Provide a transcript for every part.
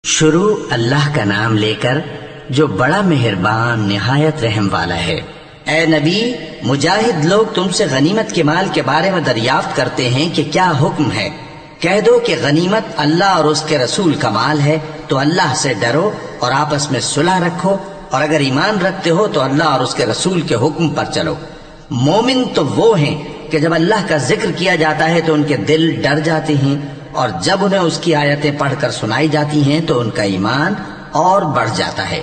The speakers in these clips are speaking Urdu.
شروع اللہ کا نام لے کر جو بڑا مہربان نہایت رحم والا ہے۔ اے نبی، مجاہد لوگ تم سے غنیمت کے مال کے بارے میں دریافت کرتے ہیں کہ کیا حکم ہے۔ کہہ دو کہ غنیمت اللہ اور اس کے رسول کا مال ہے، تو اللہ سے ڈرو اور آپس میں صلح رکھو، اور اگر ایمان رکھتے ہو تو اللہ اور اس کے رسول کے حکم پر چلو۔ مومن تو وہ ہیں کہ جب اللہ کا ذکر کیا جاتا ہے تو ان کے دل ڈر جاتے ہیں، اور جب انہیں اس کی آیتیں پڑھ کر سنائی جاتی ہیں تو ان کا ایمان اور بڑھ جاتا ہے،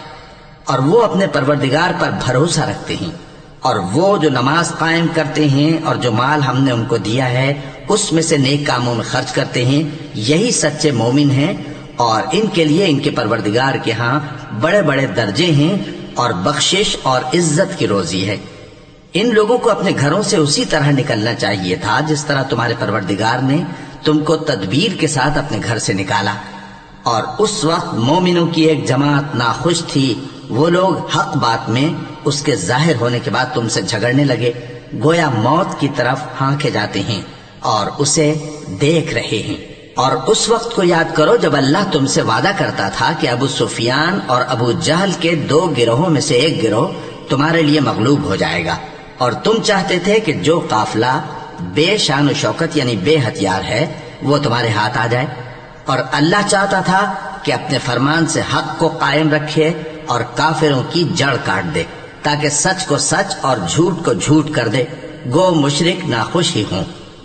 اور وہ اپنے پروردگار پر بھروسہ رکھتے ہیں، اور وہ جو نماز قائم کرتے ہیں اور جو مال ہم نے ان کو دیا ہے اس میں سے نیک کاموں میں خرچ کرتے ہیں، یہی سچے مومن ہیں، اور ان کے لیے ان کے پروردگار کے ہاں بڑے بڑے درجے ہیں اور بخشش اور عزت کی روزی ہے۔ ان لوگوں کو اپنے گھروں سے اسی طرح نکلنا چاہیے تھا جس طرح تمہارے پروردگار نے تم کو تدبیر کے ساتھ اپنے گھر سے نکالا، اور اس وقت مومنوں کی ایک جماعت ناخوش تھی۔ وہ لوگ حق بات میں اس کے ظاہر ہونے کے بعد تم سے جھگڑنے لگے، گویا موت کی طرف ہانکے جاتے ہیں اور اسے دیکھ رہے ہیں۔ اور اس وقت کو یاد کرو جب اللہ تم سے وعدہ کرتا تھا کہ ابو سفیان اور ابو جہل کے 2 گروہوں میں سے ایک گروہ تمہارے لیے مغلوب ہو جائے گا، اور تم چاہتے تھے کہ جو قافلہ بے شان و شوکت یعنی بے ہتھیار ہے وہ تمہارے ہاتھ آ جائے، اور اللہ چاہتا تھا کہ اپنے فرمان سے حق کو قائم رکھے اور کافروں کی جڑ کاٹ دے، تاکہ سچ کو سچ اور جھوٹ کو جھوٹ کر دے، گو مشرک ناخوش ہی ہوں۔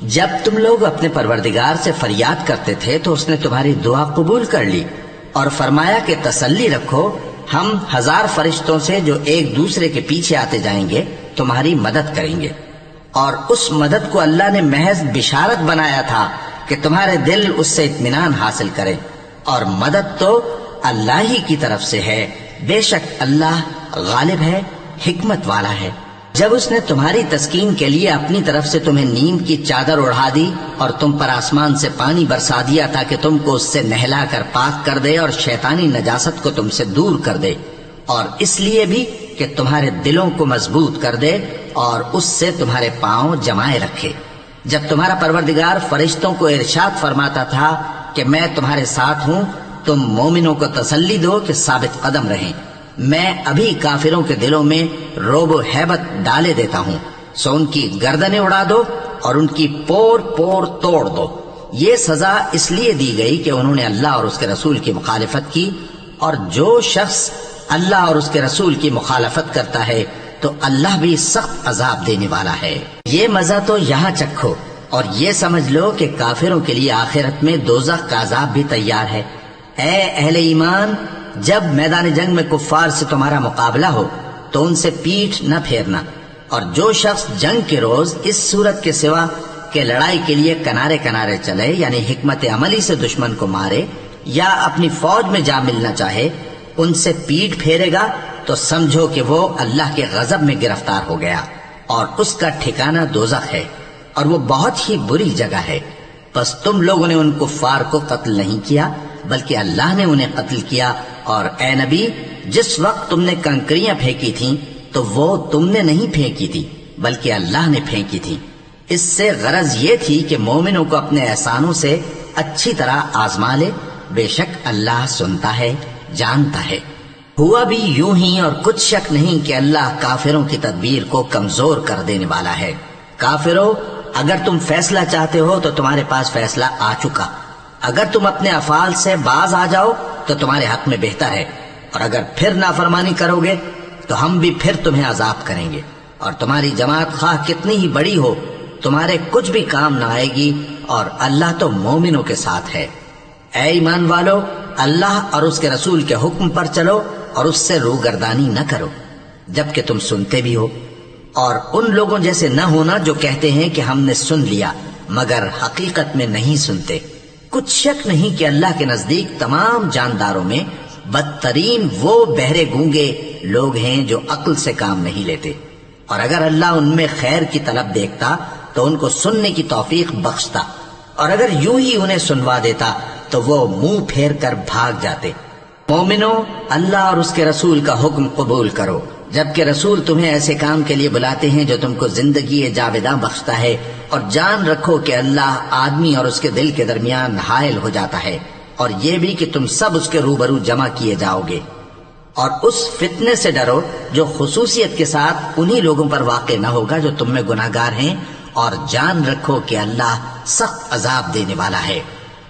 جب تم لوگ اپنے پروردگار سے فریاد کرتے تھے تو اس نے تمہاری دعا قبول کر لی، اور فرمایا کہ تسلی رکھو، ہم 1000 فرشتوں سے جو ایک دوسرے کے پیچھے آتے جائیں گے تمہاری مدد کریں گے۔ اور اس مدد کو اللہ نے محض بشارت بنایا تھا کہ تمہارے دل اس سے اطمینان حاصل کریں، اور مدد تو اللہ ہی کی طرف سے ہے، بے شک اللہ غالب ہے، حکمت والا ہے۔ جب اس نے تمہاری تسکین کے لیے اپنی طرف سے تمہیں نیند کی چادر اڑھا دی اور تم پر آسمان سے پانی برسا دیا تاکہ تم کو اس سے نہلا کر پاک کر دے اور شیطانی نجاست کو تم سے دور کر دے، اور اس لیے بھی کہ تمہارے دلوں کو مضبوط کر دے اور اس سے تمہارے پاؤں جمائے رکھے۔ جب تمہارا پروردگار فرشتوں کو ارشاد فرماتا تھا کہ میں تمہارے ساتھ ہوں، تم مومنوں کو تسلی دو کہ ثابت قدم رہیں، میں ابھی کافروں کے دلوں میں رعب و ہیبت ڈالے دیتا ہوں، سو ان کی گردنیں اڑا دو اور ان کی پور پور توڑ دو۔ یہ سزا اس لیے دی گئی کہ انہوں نے اللہ اور اس کے رسول کی مخالفت کی، اور جو شخص اللہ اور اس کے رسول کی مخالفت کرتا ہے تو اللہ بھی سخت عذاب دینے والا ہے۔ یہ مزہ تو یہاں چکھو، اور یہ سمجھ لو کہ کافروں کے لیے آخرت میں دوزخ کا عذاب بھی تیار ہے۔ اے اہل ایمان، جب میدان جنگ میں کفار سے تمہارا مقابلہ ہو تو ان سے پیٹھ نہ پھیرنا، اور جو شخص جنگ کے روز اس صورت کے سوا کہ لڑائی کے لیے کنارے کنارے چلے یعنی حکمت عملی سے دشمن کو مارے یا اپنی فوج میں جا ملنا چاہے، ان سے پیٹھ پھیرے گا تو سمجھو کہ وہ اللہ کے غضب میں گرفتار ہو گیا، اور اس کا ٹھکانہ دوزخ ہے، اور وہ بہت ہی بری جگہ ہے۔ پس تم لوگوں نے ان کفار کو قتل نہیں کیا بلکہ اللہ نے انہیں قتل کیا، اور اے نبی، جس وقت تم نے کنکریاں پھینکی تھیں تو وہ تم نے نہیں پھینکی تھی بلکہ اللہ نے پھینکی تھی۔ اس سے غرض یہ تھی کہ مومنوں کو اپنے احسانوں سے اچھی طرح آزما لے، بے شک اللہ سنتا ہے، جانتا ہے۔ ہوا بھی یوں ہی، اور کچھ شک نہیں کہ اللہ کافروں کی تدبیر کو کمزور کر دینے والا ہے۔ کافروں، اگر تم فیصلہ چاہتے ہو تو تمہارے پاس فیصلہ آ چکا، اگر تم اپنے افعال سے باز آ جاؤ تو تمہارے حق میں بہتر ہے، اور اگر پھر نافرمانی کرو گے تو ہم بھی پھر تمہیں عذاب کریں گے، اور تمہاری جماعت خواہ کتنی ہی بڑی ہو تمہارے کچھ بھی کام نہ آئے گی، اور اللہ تو مومنوں کے ساتھ ہے۔ اے ایمان والو، اللہ اور اس کے رسول کے حکم پر چلو اور اس سے روگردانی نہ کرو جبکہ تم سنتے بھی ہو، اور ان لوگوں جیسے نہ ہونا جو کہتے ہیں کہ ہم نے سن لیا مگر حقیقت میں نہیں سنتے۔ کچھ شک نہیں کہ اللہ کے نزدیک تمام جانداروں میں بدترین وہ بہرے گونگے لوگ ہیں جو عقل سے کام نہیں لیتے، اور اگر اللہ ان میں خیر کی طلب دیکھتا تو ان کو سننے کی توفیق بخشتا، اور اگر یوں ہی انہیں سنوا دیتا تو وہ منہ پھیر کر بھاگ جاتے۔ مومنو، اللہ اور اس کے رسول کا حکم قبول کرو، جبکہ رسول تمہیں ایسے کام کے لیے بلاتے ہیں جو تم کو زندگی جاوداں بخشتا ہے، اور جان رکھو کہ اللہ آدمی اور اس کے دل کے درمیان حائل ہو جاتا ہے، اور یہ بھی کہ تم سب اس کے روبرو جمع کیے جاؤ گے، اور اس فتنے سے ڈرو جو خصوصیت کے ساتھ انہی لوگوں پر واقع نہ ہوگا جو تم میں گناہگار ہیں، اور جان رکھو کہ اللہ سخت عذاب دینے والا ہے۔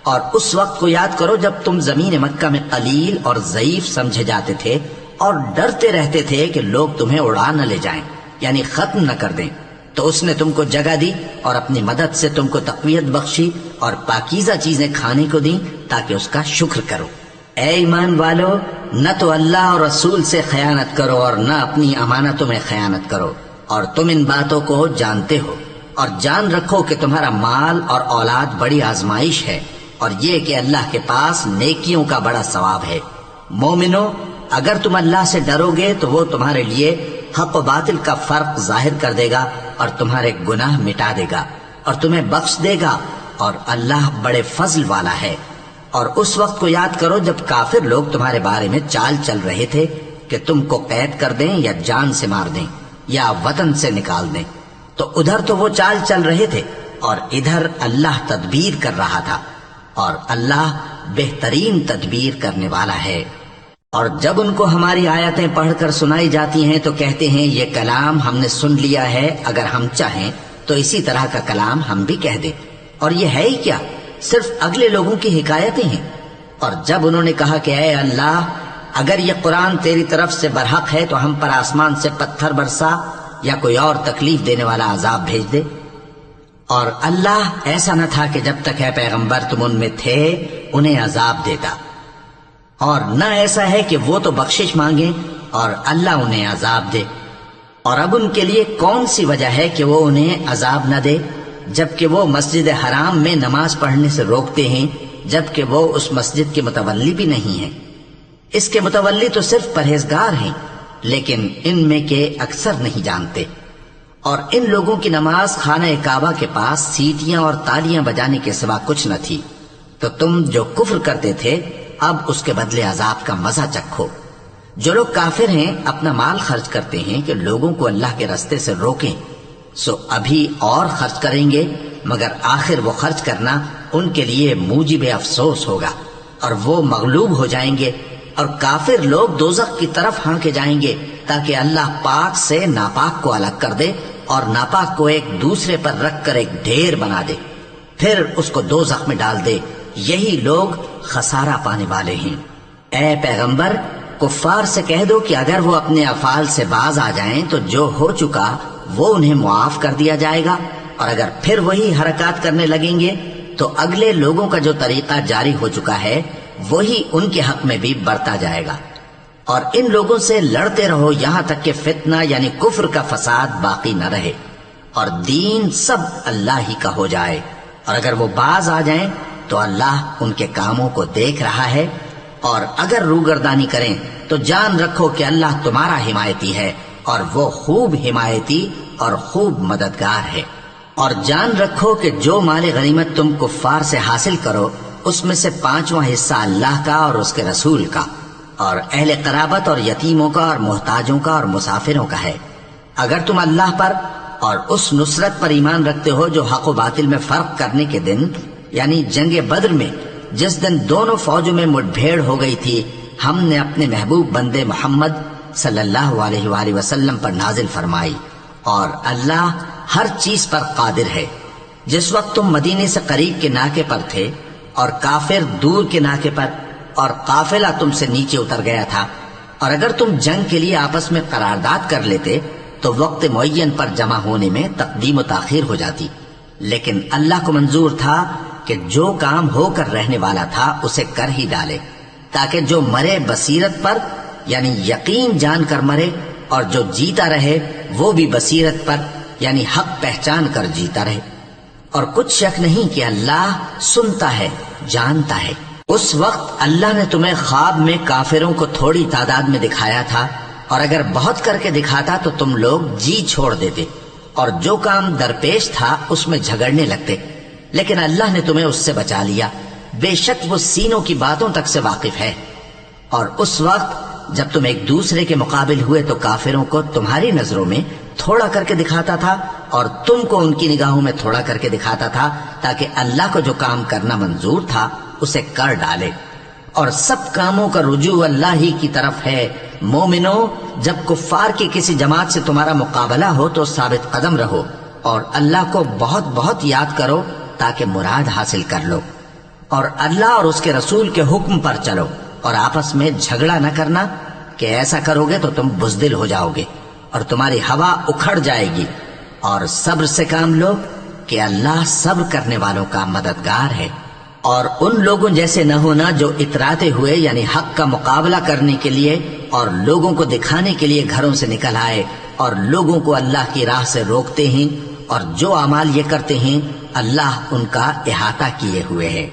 اور اس وقت کو یاد کرو جب تم زمین مکہ میں قلیل اور ضعیف سمجھے جاتے تھے اور ڈرتے رہتے تھے کہ لوگ تمہیں اڑا نہ لے جائیں، یعنی ختم نہ کر دیں، تو اس نے تم کو جگہ دی اور اپنی مدد سے تم کو تقویت بخشی اور پاکیزہ چیزیں کھانے کو دیں تاکہ اس کا شکر کرو۔ اے ایمان والو، نہ تو اللہ اور رسول سے خیانت کرو اور نہ اپنی امانتوں میں خیانت کرو، اور تم ان باتوں کو جانتے ہو، اور جان رکھو کہ تمہارا مال اور اولاد بڑی آزمائش ہے، اور یہ کہ اللہ کے پاس نیکیوں کا بڑا ثواب ہے۔ مومنو، اگر تم اللہ سے ڈرو گے تو وہ تمہارے لیے حق و باطل کا فرق ظاہر کر دے گا اور تمہارے گناہ مٹا دے گا اور تمہیں بخش دے گا، اور اللہ بڑے فضل والا ہے۔ اور اس وقت کو یاد کرو جب کافر لوگ تمہارے بارے میں چال چل رہے تھے کہ تم کو قید کر دیں یا جان سے مار دیں یا وطن سے نکال دیں، تو ادھر تو وہ چال چل رہے تھے اور ادھر اللہ تدبیر کر رہا تھا، اور اللہ بہترین تدبیر کرنے والا ہے۔ اور جب ان کو ہماری آیتیں پڑھ کر سنائی جاتی ہیں تو کہتے ہیں یہ کلام ہم نے سن لیا ہے، اگر ہم چاہیں تو اسی طرح کا کلام ہم بھی کہہ دیں، اور یہ ہے ہی کیا، صرف اگلے لوگوں کی حکایتیں ہیں۔ اور جب انہوں نے کہا کہ اے اللہ، اگر یہ قرآن تیری طرف سے برحق ہے تو ہم پر آسمان سے پتھر برسا یا کوئی اور تکلیف دینے والا عذاب بھیج دے، اور اللہ ایسا نہ تھا کہ جب تک ہے پیغمبر تم ان میں تھے انہیں عذاب دیتا، اور نہ ایسا ہے کہ وہ تو بخشش مانگیں اور اللہ انہیں عذاب دے۔ اور اب ان کے لیے کون سی وجہ ہے کہ وہ انہیں عذاب نہ دے، جبکہ وہ مسجد حرام میں نماز پڑھنے سے روکتے ہیں، جبکہ وہ اس مسجد کے متولی بھی نہیں ہیں۔ اس کے متولی تو صرف پرہیزگار ہیں، لیکن ان میں کے اکثر نہیں جانتے۔ اور ان لوگوں کی نماز خانہ کعبہ کے پاس سیٹیاں اور تالیاں بجانے کے سوا کچھ نہ تھی، تو تم جو کفر کرتے تھے اب اس کے بدلے عذاب کا مزہ چکھو۔ جو لوگ کافر ہیں اپنا مال خرچ کرتے ہیں کہ لوگوں کو اللہ کے راستے سے روکیں، سو ابھی اور خرچ کریں گے، مگر آخر وہ خرچ کرنا ان کے لیے موجب افسوس ہوگا، اور وہ مغلوب ہو جائیں گے، اور کافر لوگ دوزخ کی طرف ہانکے جائیں گے تاکہ اللہ پاک سے ناپاک کو الگ کر دے اور ناپاک کو ایک دوسرے پر رکھ کر ایک ڈھیر بنا دے، پھر اس کو دوزخ میں ڈال دے۔ یہی لوگ خسارہ پانے والے ہیں۔ اے پیغمبر، کفار سے کہہ دو کہ اگر وہ اپنے افعال سے باز آ جائیں تو جو ہو چکا وہ انہیں معاف کر دیا جائے گا، اور اگر پھر وہی حرکات کرنے لگیں گے تو اگلے لوگوں کا جو طریقہ جاری ہو چکا ہے وہی ان کے حق میں بھی برتا جائے گا۔ اور ان لوگوں سے لڑتے رہو یہاں تک کہ فتنہ یعنی کفر کا فساد باقی نہ رہے اور دین سب اللہ ہی کا ہو جائے، اور اگر وہ باز آ جائیں تو اللہ ان کے کاموں کو دیکھ رہا ہے، اور اگر روگردانی کریں تو جان رکھو کہ اللہ تمہارا حمایتی ہے، اور وہ خوب حمایتی اور خوب مددگار ہے۔ اور جان رکھو کہ جو مال غنیمت تم کفار سے حاصل کرو اس میں سے 5واں حصہ اللہ کا اور اس کے رسول کا اور اہل قرابت اور یتیموں کا اور محتاجوں کا اور مسافروں کا ہے۔ اگر تم اللہ پر اور اس نصرت پر ایمان رکھتے ہو جو حق و باطل میں فرق کرنے کے دن یعنی جنگ بدر میں جس دن دونوں فوجوں میں مٹ بھیڑ ہو گئی تھی، ہم نے اپنے محبوب بندے محمد صلی اللہ علیہ وآلہ وسلم پر نازل فرمائی، اور اللہ ہر چیز پر قادر ہے۔ جس وقت تم مدینے سے قریب کے ناکے پر تھے اور کافر دور کے ناکے پر، اور قافلہ تم سے نیچے اتر گیا تھا، اور اگر تم جنگ کے لیے آپس میں قرارداد کر لیتے تو وقت معین پر جمع ہونے میں تقدیم و تاخیر ہو جاتی، لیکن اللہ کو منظور تھا کہ جو کام ہو کر رہنے والا تھا اسے کر ہی ڈالے، تاکہ جو مرے بصیرت پر یعنی یقین جان کر مرے، اور جو جیتا رہے وہ بھی بصیرت پر یعنی حق پہچان کر جیتا رہے۔ اور کچھ شک نہیں کہ اللہ سنتا ہے، جانتا ہے۔ اس وقت اللہ نے تمہیں خواب میں کافروں کو تھوڑی تعداد میں دکھایا تھا، اور اگر بہت کر کے دکھاتا تو تم لوگ جی چھوڑ دیتے اور جو کام درپیش تھا اس میں جھگڑنے لگتے، لیکن اللہ نے تمہیں اس سے بچا لیا، بے شک وہ سینوں کی باتوں تک سے واقف ہے۔ اور اس وقت جب تم ایک دوسرے کے مقابل ہوئے تو کافروں کو تمہاری نظروں میں تھوڑا کر کے دکھاتا تھا اور تم کو ان کی نگاہوں میں تھوڑا کر کے دکھاتا تھا، تاکہ اللہ کو جو کام کرنا منظور تھا اسے کر ڈالے، اور سب کاموں کا رجوع اللہ ہی کی طرف ہے۔ مومنو، جب کفار کی کسی جماعت سے تمہارا مقابلہ ہو تو ثابت قدم رہو اور اللہ کو بہت بہت یاد کرو تاکہ مراد حاصل کر لو، اور اللہ اور اس کے رسول کے حکم پر چلو، اور آپس میں جھگڑا نہ کرنا کہ ایسا کرو گے تو تم بزدل ہو جاؤ گے اور تمہاری ہوا اکھڑ جائے گی، اور صبر سے کام لو کہ اللہ صبر کرنے والوں کا مددگار ہے۔ اور ان لوگوں جیسے نہ ہونا جو اتراتے ہوئے یعنی حق کا مقابلہ کرنے کے لیے اور لوگوں کو دکھانے کے لیے گھروں سے نکل آئے اور لوگوں کو اللہ کی راہ سے روکتے ہیں، اور جو اعمال یہ کرتے ہیں اللہ ان کا احاطہ کیے ہوئے ہے۔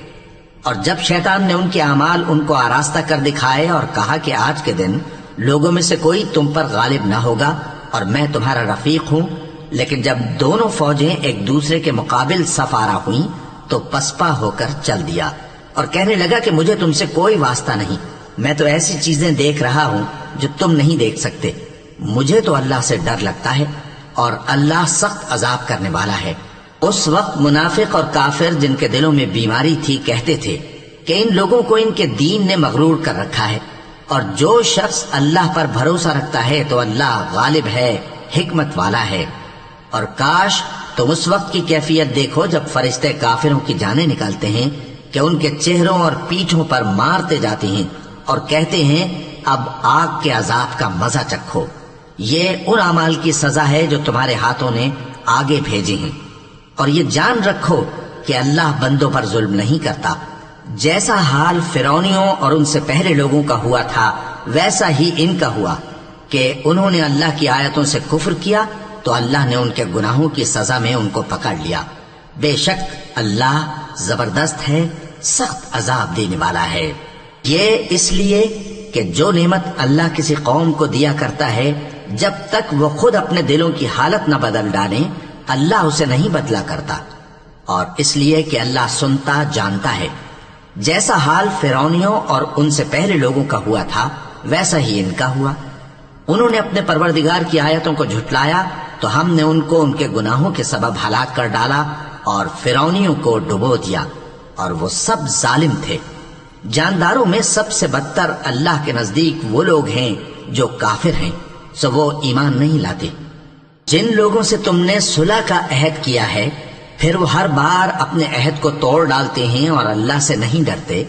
اور جب شیطان نے ان کے اعمال ان کو آراستہ کر دکھائے اور کہا کہ آج کے دن لوگوں میں سے کوئی تم پر غالب نہ ہوگا اور میں تمہارا رفیق ہوں، لیکن جب دونوں فوجیں ایک دوسرے کے مقابل صف آرا ہوئیں تو پسپا ہو کر چل دیا اور کہنے لگا کہ مجھے تم سے کوئی واسطہ نہیں، میں تو ایسی چیزیں دیکھ رہا ہوں جو تم نہیں دیکھ سکتے، مجھے تو اللہ سے ڈر لگتا ہے اور اللہ سخت عذاب کرنے والا ہے۔ اس وقت منافق اور کافر جن کے دلوں میں بیماری تھی کہتے تھے کہ ان لوگوں کو ان کے دین نے مغرور کر رکھا ہے، اور جو شخص اللہ پر بھروسہ رکھتا ہے تو اللہ غالب ہے، حکمت والا ہے۔ اور کاش تم اس وقت کی کیفیت دیکھو جب فرشتے کافروں کی جانیں نکالتے ہیں کہ ان کے چہروں اور پیٹھوں پر مارتے جاتے ہیں اور کہتے ہیں اب آگ کے عذاب کا مزہ چکھو، یہ ان اعمال کی سزا ہے جو تمہارے ہاتھوں نے آگے بھیجے ہیں۔ اور یہ جان رکھو کہ اللہ بندوں پر ظلم نہیں کرتا، جیسا حال فرعونیوں اور ان سے پہلے لوگوں کا ہوا تھا ویسا ہی ان کا ہوا کہ انہوں نے اللہ کی آیتوں سے کفر کیا تو اللہ نے ان کے گناہوں کی سزا میں ان کو پکڑ لیا۔ بے شک اللہ زبردست ہے، سخت عذاب دینے والا ہے۔ یہ اس لیے کہ جو نعمت اللہ کسی قوم کو دیا کرتا ہے جب تک وہ خود اپنے دلوں کی حالت نہ بدل ڈالیں اللہ اسے نہیں بدلا کرتا، اور اس لیے کہ اللہ سنتا جانتا ہے۔ جیسا حال فرعونیوں اور ان سے پہلے لوگوں کا ہوا تھا ویسا ہی ان کا ہوا۔ انہوں نے اپنے پروردگار کی آیتوں کو جھٹلایا تو ہم نے ان کو ان کے گناہوں کے سبب ہلاک کر ڈالا اور فرعونیوں کو ڈبو دیا، اور وہ سب ظالم تھے۔ جانداروں میں سب سے بدتر اللہ کے نزدیک وہ لوگ ہیں جو کافر ہیں، سو وہ ایمان نہیں لاتے۔ جن لوگوں سے تم نے صلح کا عہد کیا ہے پھر وہ ہر بار اپنے عہد کو توڑ ڈالتے ہیں اور اللہ سے نہیں ڈرتے،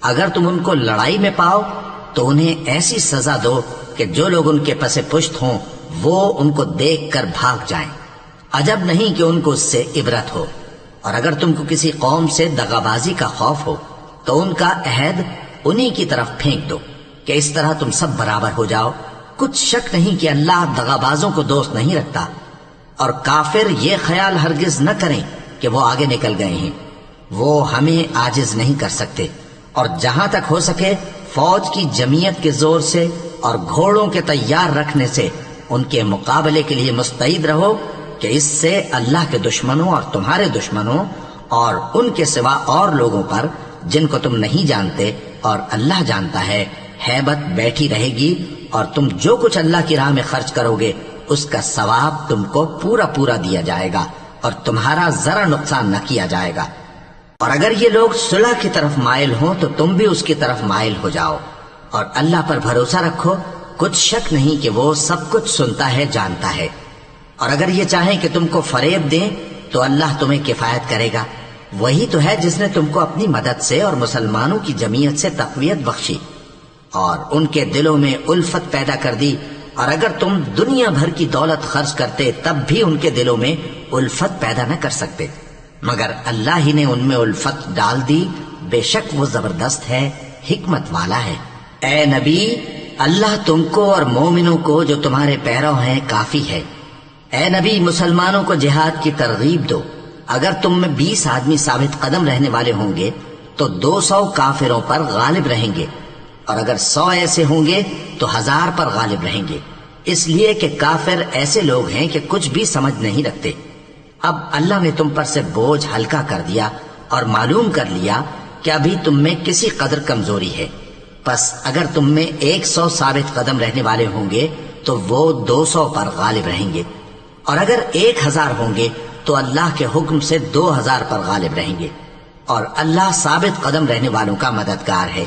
اگر تم ان کو لڑائی میں پاؤ تو انہیں ایسی سزا دو کہ جو لوگ ان کے پس پشت ہوں وہ ان کو دیکھ کر بھاگ جائیں، عجب نہیں کہ ان کو اس سے عبرت ہو۔ اور اگر تم کو کسی قوم سے دغابازی کا خوف ہو تو ان کا عہد انہی کی طرف پھینک دو کہ اس طرح تم سب برابر ہو جاؤ۔ کچھ شک نہیں کہ اللہ دغابازوں کو دوست نہیں رکھتا، اور کافر یہ خیال ہرگز نہ کریں کہ وہ آگے نکل گئے ہیں، وہ ہمیں عاجز نہیں کر سکتے۔ اور جہاں تک ہو سکے فوج کی جمعیت کے زور سے اور گھوڑوں کے تیار رکھنے سے ان کے مقابلے کے لیے مستعد رہو کہ اس سے اللہ کے دشمنوں اور تمہارے دشمنوں اور ان کے سوا اور لوگوں پر جن کو تم نہیں جانتے اور اللہ جانتا ہے ہیبت بیٹھی رہے گی، اور تم جو کچھ اللہ کی راہ میں خرچ کرو گے اس کا ثواب تم کو پورا پورا دیا جائے گا اور تمہارا ذرا نقصان نہ کیا جائے گا۔ اور اگر یہ لوگ صلح کی طرف مائل ہوں تو تم بھی اس کی طرف مائل ہو جاؤ، اور اللہ پر بھروسہ رکھو، کچھ شک نہیں کہ وہ سب کچھ سنتا ہے، جانتا ہے۔ اور اگر یہ چاہیں کہ تم کو فریب دیں تو اللہ تمہیں کفایت کرے گا، وہی تو ہے جس نے تم کو اپنی مدد سے اور مسلمانوں کی جمعیت سے تقویت بخشی اور ان کے دلوں میں الفت پیدا کر دی، اور اگر تم دنیا بھر کی دولت خرچ کرتے تب بھی ان کے دلوں میں الفت پیدا نہ کر سکتے، مگر اللہ ہی نے ان میں الفت ڈال دی، بے شک وہ زبردست ہے، حکمت والا ہے۔ اے نبی، اللہ تم کو اور مومنوں کو جو تمہارے پیرو ہیں کافی ہے۔ اے نبی، مسلمانوں کو جہاد کی ترغیب دو۔ اگر تم میں 20 آدمی ثابت قدم رہنے والے ہوں گے تو 200 کافروں پر غالب رہیں گے، اور اگر 100 ایسے ہوں گے تو 1000 پر غالب رہیں گے، اس لیے کہ کافر ایسے لوگ ہیں کہ کچھ بھی سمجھ نہیں رکھتے۔ اب اللہ نے تم پر سے بوجھ ہلکا کر دیا اور معلوم کر لیا کہ ابھی تم میں کسی قدر کمزوری ہے، پس اگر تم میں 100 ثابت قدم رہنے والے ہوں گے تو وہ 200 پر غالب رہیں گے، اور اگر 1000 ہوں گے تو اللہ کے حکم سے 2000 پر غالب رہیں گے۔ اور اللہ ثابت قدم رہنے والوں کا مددگار ہے۔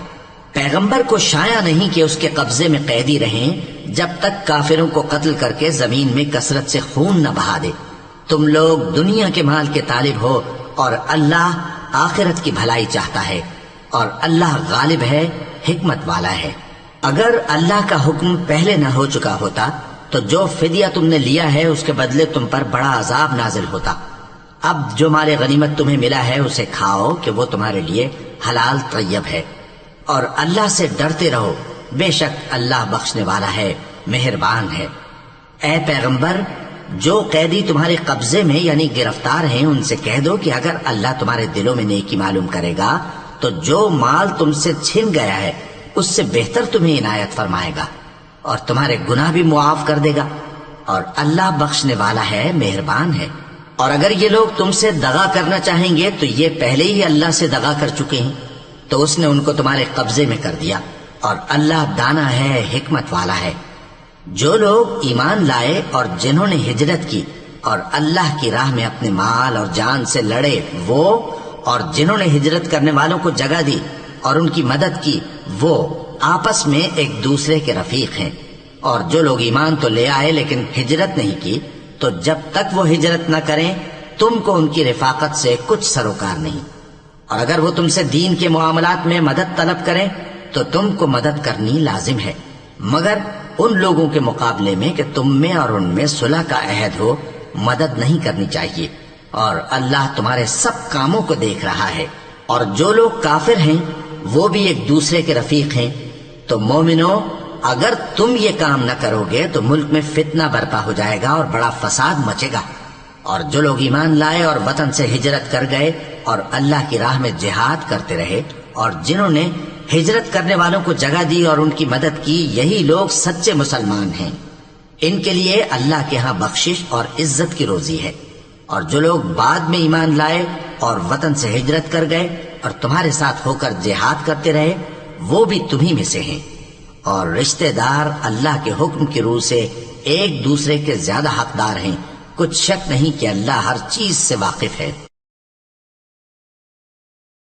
پیغمبر کو شایع نہیں کہ اس کے قبضے میں قیدی رہیں جب تک کافروں کو قتل کر کے زمین میں کثرت سے خون نہ بہا دے۔ تم لوگ دنیا کے مال کے طالب ہو اور اللہ آخرت کی بھلائی چاہتا ہے، اور اللہ غالب ہے، حکمت والا ہے۔ اگر اللہ کا حکم پہلے نہ ہو چکا ہوتا تو جو فدیہ تم نے لیا ہے اس کے بدلے تم پر بڑا عذاب نازل ہوتا۔ اب جو مال غنیمت تمہیں ملا ہے اسے کھاؤ کہ وہ تمہارے لیے حلال طیب ہے، اور اللہ سے ڈرتے رہو، بے شک اللہ بخشنے والا ہے، مہربان ہے۔ اے پیغمبر، جو قیدی تمہارے قبضے میں یعنی گرفتار ہیں ان سے کہہ دو کہ اگر اللہ تمہارے دلوں میں نیکی معلوم کرے گا تو جو مال تم سے چھن گیا ہے اس سے بہتر تمہیں عنایت فرمائے گا، اور تمہارے گناہ بھی معاف کر دے گا، اور اللہ بخشنے والا ہے، مہربان ہے۔ اور اگر یہ لوگ تم سے دغا کرنا چاہیں گے تو یہ پہلے ہی اللہ سے دغا کر چکے ہیں، تو اس نے ان کو تمہارے قبضے میں کر دیا، اور اللہ دانا ہے، حکمت والا ہے۔ جو لوگ ایمان لائے اور جنہوں نے ہجرت کی اور اللہ کی راہ میں اپنے مال اور جان سے لڑے، وہ اور جنہوں نے ہجرت کرنے والوں کو جگہ دی اور ان کی مدد کی، وہ آپس میں ایک دوسرے کے رفیق ہیں۔ اور جو لوگ ایمان تو لے آئے لیکن ہجرت نہیں کی، تو جب تک وہ ہجرت نہ کریں تم کو ان کی رفاقت سے کچھ سروکار نہیں، اور اگر وہ تم سے دین کے معاملات میں مدد طلب کریں تو تم کو مدد کرنی لازم ہے، مگر ان لوگوں کے مقابلے میں کہ تم میں اور ان میں صلح کا عہد ہو مدد نہیں کرنی چاہیے، اور اللہ تمہارے سب کاموں کو دیکھ رہا ہے۔ اور جو لوگ کافر ہیں وہ بھی ایک دوسرے کے رفیق ہیں۔ تو مومنو، اگر تم یہ کام نہ کرو گے تو ملک میں فتنہ برپا ہو جائے گا اور بڑا فساد مچے گا۔ اور جو لوگ ایمان لائے اور وطن سے ہجرت کر گئے اور اللہ کی راہ میں جہاد کرتے رہے، اور جنہوں نے ہجرت کرنے والوں کو جگہ دی اور ان کی مدد کی، یہی لوگ سچے مسلمان ہیں۔ ان کے لیے اللہ کے ہاں بخشش اور عزت کی روزی ہے۔ اور جو لوگ بعد میں ایمان لائے اور وطن سے ہجرت کر گئے اور تمہارے ساتھ ہو کر جہاد کرتے رہے، وہ بھی تمہیں میں سے ہیں۔ اور رشتہ دار اللہ کے حکم کی روح سے ایک دوسرے کے زیادہ حقدار ہیں، کچھ شک نہیں کہ اللہ ہر چیز سے واقف ہے۔